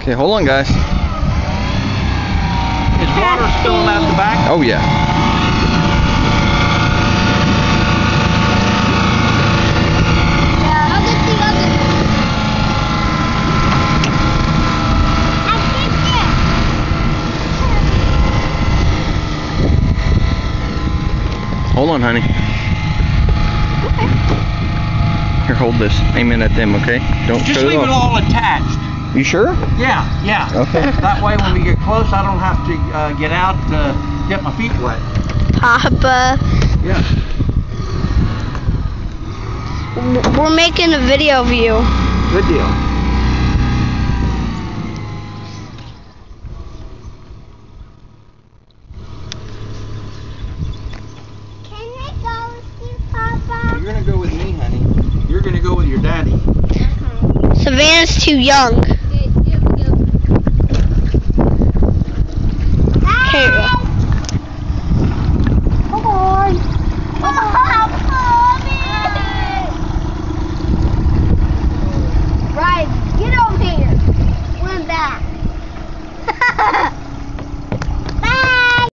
Okay, hold on, guys. Is water still at the back? Oh, yeah. Hold on, honey. Okay. Here, hold this. Aim it at them, okay? Don't Just shut leave it it off. all attached. You sure? Yeah, yeah. Okay. That way when we get close, I don't have to get out to get my feet wet. Papa, Yeah. we're making a video of you. Good deal. Can I go with you, Papa? You're gonna go with me, honey. You're gonna go with your daddy. Savannah's too young.